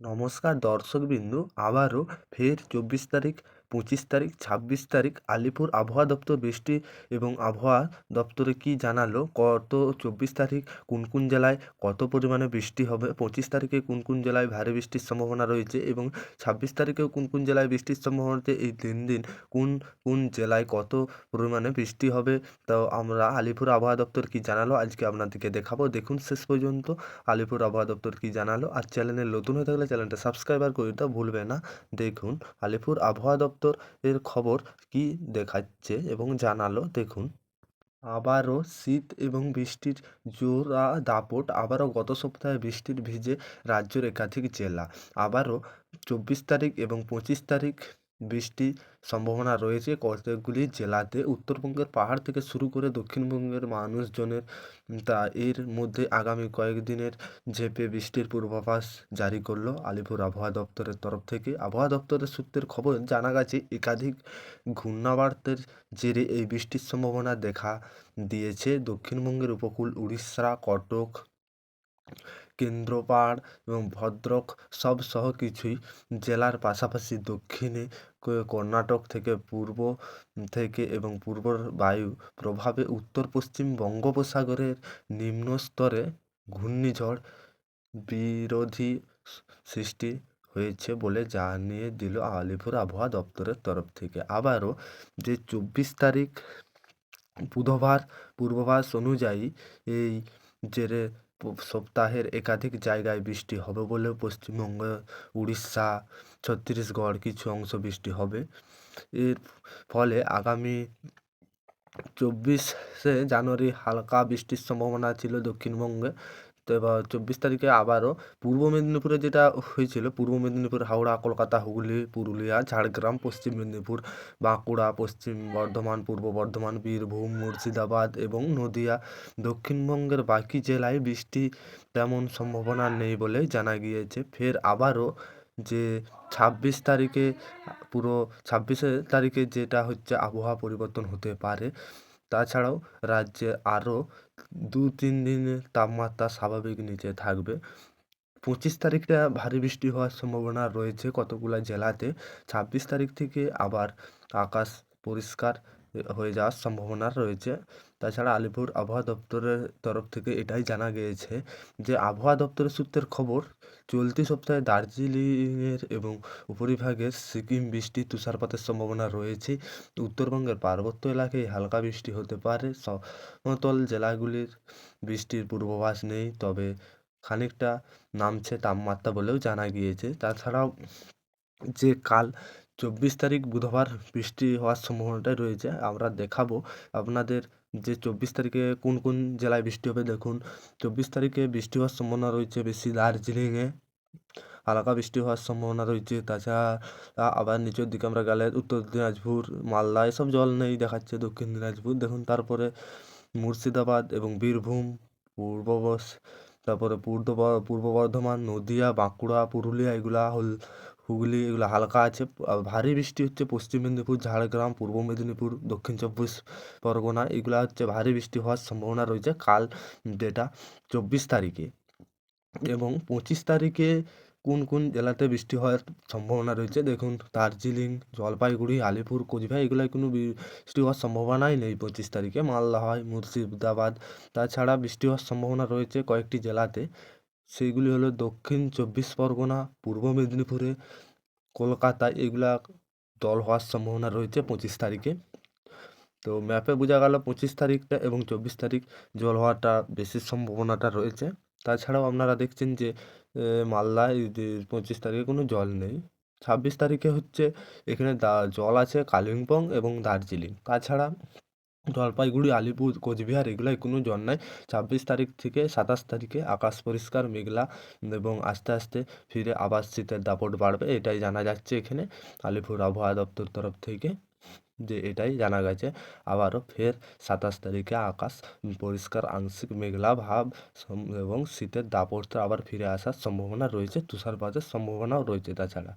নমস্কার দর্শকবিন্দু, আবারও ফের ২৪ তারিখ, ২৫ তারিখ, ২৬ তারিখ আলিপুর আবহাওয়া দপ্তর বৃষ্টি এবং আবহাওয়া দপ্তরে কি জানালো, কত ২৪ তারিখ কোন কোন জেলায় কত পরিমাণে বৃষ্টি হবে, ২৫ তারিখে কোন কোন জেলায় ভারী বৃষ্টির সম্ভাবনা রয়েছে এবং ২৬ তারিখেও কোন কোন জেলায় বৃষ্টির সম্ভাবনা রয়েছে। এই ৩ দিন কোন কোন জেলায় কত পরিমাণে বৃষ্টি হবে, তো আমরা আলিপুর আবহাওয়া দপ্তর কি জানালো আজকে আপনাদেরকে দেখাবো। দেখুন শেষ পর্যন্ত আলিপুর আবহাওয়া দপ্তর কি জানালো। আর চ্যানেলে নতুন হয়ে থাকলে চ্যানেলটা সাবস্ক্রাইবার করে দিতে ভুলবে না। দেখুন আলিপুর আবহাওয়া দপ্তর এর খবর কি দেখাচ্ছে এবং জানালো। দেখুন, আবারও শীত এবং বৃষ্টির জোড়া দাপট। আবারও গত সপ্তাহে বৃষ্টির ভিজে রাজ্যের একাধিক জেলা। আবারও ২৪ তারিখ এবং ২৫ তারিখ বৃষ্টির সম্ভাবনা রয়েছে কতগুলি জেলাতে। উত্তরবঙ্গের পাহাড় থেকে শুরু করে দক্ষিণবঙ্গের মানুষজনের এর মধ্যে আগামী কয়েকদিনের ঝেঁপে বৃষ্টির পূর্বাভাস জারি করলো আলিপুর আবহাওয়া দপ্তরের তরফ থেকে। আবহাওয়া দপ্তরের সূত্রের খবর জানা গেছে একাধিক ঘূর্ণাবর্তের জেরে এই বৃষ্টির সম্ভাবনা দেখা দিয়েছে দক্ষিণবঙ্গের উপকূল, উড়িষ্যা, কটক, কেন্দ্রপাড় এবং ভদ্রক সব সহ কিছুই জেলার পাশাপাশি দক্ষিণে কর্ণাটক থেকে পূর্ব থেকে এবং পূর্বর বায়ু প্রভাবে উত্তর পশ্চিম বঙ্গোপসাগরের নিম্নস্তরে ঘূর্ণিঝড় বিরোধী সৃষ্টি হয়েছে বলে জানিয়ে দিল আলিপুর আবহাওয়া দপ্তরের তরফ থেকে। আবারও যে ২৪ তারিখ বুধবার পূর্বাভাস অনুযায়ী এই জেরে সপ্তাহের একাধিক জায়গায় বৃষ্টি হবে বলেও পশ্চিমবঙ্গ, উড়িষ্যা, ছত্তিশগড় কিছু অংশ বৃষ্টি হবে। এর ফলে আগামী ২৪শে জানুয়ারি হালকা বৃষ্টির সম্ভাবনা ছিল দক্ষিণবঙ্গে। তো এবার ২৪ তারিখে আবারও পূর্ব মেদিনীপুরে যেটা হয়েছিল, পূর্ব মেদিনীপুর, হাওড়া, কলকাতা, হুগলি, পুরুলিয়া, ঝাড়গ্রাম, পশ্চিম মেদিনীপুর, বাঁকুড়া, পশ্চিম বর্ধমান, পূর্ব বর্ধমান, বীরভূম, মুর্শিদাবাদ এবং নদিয়া, দক্ষিণবঙ্গের বাকি জেলায় বৃষ্টি তেমন সম্ভাবনা নেই বলে জানা গিয়েছে। ফের আবারও যে ২৬ তারিখে পুরো ২৬শে তারিখে যেটা হচ্ছে আবহাওয়া পরিবর্তন হতে পারে। তাছাড়াও রাজ্যে আরও ২-৩ দিনের তাপমাত্রা স্বাভাবিক নিচে থাকবে। ২৫ তারিখটা ভারী বৃষ্টি হওয়ার সম্ভাবনা রয়েছে কতগুলা জেলাতে। ২৬ তারিখ থেকে আবার আকাশ পরিষ্কার হয়ে যাওয়ার সম্ভাবনা রয়েছে। তাছাড়া আলিপুর আবহাওয়া দপ্তরের তরফ থেকে এটাই জানা গিয়েছে যে আবহাওয়া দপ্তরের সূত্রের খবর, চলতি সপ্তাহে দার্জিলিংয়ের এবং উপরিভাগের সিকিম বৃষ্টি তুষারপাতের সম্ভাবনা রয়েছে। উত্তরবঙ্গের পার্বত্য এলাকায় হালকা বৃষ্টি হতে পারে। সমতল জেলাগুলির বৃষ্টির পূর্বাভাস নেই, তবে খানিকটা নামছে তাপমাত্রা বলেও জানা গিয়েছে। তাছাড়াও যে কাল ২৪ তারিখ বুধবার বৃষ্টি হওয়ার সম্ভাবনাটাই রয়েছে। আমরা দেখাবো আপনাদের যে ২৪ তারিখে কোন কোন জেলায় বৃষ্টি হবে। দেখুন ২৪ তারিখে বৃষ্টি হওয়ার সম্ভাবনা রয়েছে বেশি দার্জিলিংয়ে, হালকা বৃষ্টি হওয়ার সম্ভাবনা রয়েছে। তাছাড়া আবার নিচের দিকে আমরা গেলে উত্তর দিনাজপুর, মালদা এসব জল নেই দেখাচ্ছে। দক্ষিণ দিনাজপুর দেখুন, তারপরে মুর্শিদাবাদ এবং বীরভূম, তারপরে পূর্ব বর্ধমান, নদিয়া, বাঁকুড়া, পুরুলিয়া এগুলা হুগলি এগুলো হালকা আছে। ভারী বৃষ্টি হচ্ছে পশ্চিম মেদিনীপুর, ঝাড়গ্রাম, পূর্ব মেদিনীপুর, দক্ষিণ চব্বিশ পরগনা এগুলা হচ্ছে ভারী বৃষ্টি হওয়ার সম্ভাবনা রয়েছে কাল, যেটা ২৪ তারিখে। এবং ২৫ তারিখে কোন কোন জেলাতে বৃষ্টি হওয়ার সম্ভাবনা রয়েছে দেখুন, দার্জিলিং, জলপাইগুড়ি, আলিপুর, কোচবিহার এগুলায় কোনো বৃষ্টি হওয়ার সম্ভাবনাই নেই ২৫ তারিখে। মালদহ, মুর্শিদাবাদ, তাছাড়া বৃষ্টি হওয়ার সম্ভাবনা রয়েছে কয়েকটি জেলাতে। সেইগুলি হলো দক্ষিণ চব্বিশ পরগনা, পূর্ব মেদিনীপুরে, কলকাতায় এগুলা জল হওয়ার সম্ভাবনা রয়েছে ২৫ তারিখে। তো ম্যাপে বোঝা গেল ২৫ তারিখটা এবং ২৪ তারিখ জল হওয়াটা বেশি সম্ভাবনাটা রয়েছে। তাছাড়াও আপনারা দেখছেন যে মালদায় যে ২৫ তারিখে কোনো জল নেই। ২৬ তারিখে হচ্ছে এখানে জল আছে কালিম্পং এবং দার্জিলিং। তাছাড়া জলপাইগুড়ি, আলিপুর, কোচবিহার এগুলায় কোনো জল নাই। ২৬ তারিখ থেকে ২৭ তারিখে আকাশ পরিষ্কার মেঘলা এবং আস্তে আস্তে ফিরে আবার শীতের দাপট বাড়বে, এটাই জানা যাচ্ছে এখানে আলিপুর আবহাওয়া দপ্তর তরফ থেকে, যে এটাই জানা গেছে। আবারও ফের ২৭ তারিখে আকাশ পরিষ্কার আংশিক মেঘলা ভাব এবং শীতের দাপটটা আবার ফিরে আসার সম্ভাবনা রয়েছে, তুষারপাতের সম্ভাবনাও রয়েছে তাছাড়া।